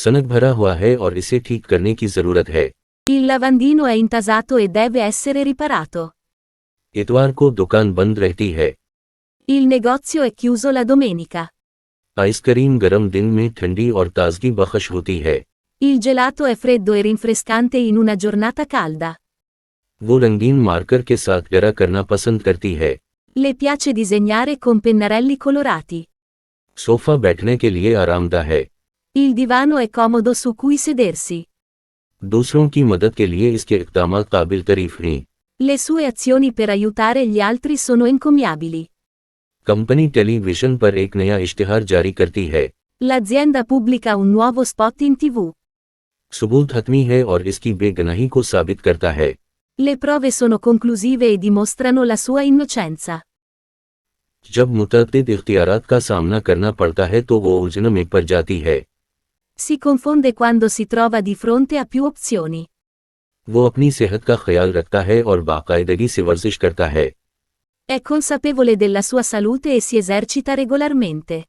सनक भरा हुआ है और इसे ठीक करने की जरूरत है। Il lavandino è intasato e deve essere riparato. इतवार को दुकान बंद रहती है। Il negozio è chiuso la domenica. Ice cream गर्म दिन में ठंडी और ताजगी बख्श होती है। Il gelato è freddo e rinfrescante in una giornata calda. वो रंगीन मार्कर के साथ गहरा करना पसंद करती है। Le piace disegnare con pennarelli colorati. Sofa बैठने के लिए आरामदा है। Il divano è comodo su cui sedersi. दूसरों की मदद के लिए इसके इक़दाम काबिल तारीफ हैं। Le sue azioni per aiutare gli altri sono encomiabili. Company television पर एक नया इश्तिहार जारी करती है। L'azienda pubblica un nuovo spot in TV. सबूत हतमी है और इसकी बेगुनाही को साबित करता है। Le prove sono conclusive e dimostrano la sua innocenza. जब मुतअद्दिद इख्तियारात का सामना करना पड़ता है तो वो उलझन में पड़ जाती है। Si confonde quando si trova di fronte a più opzioni. वो अपनी सेहत का ख्याल रखता है और बाकायदगी से वर्जिश करता है। È consapevole della sua salute e si esercita regolarmente.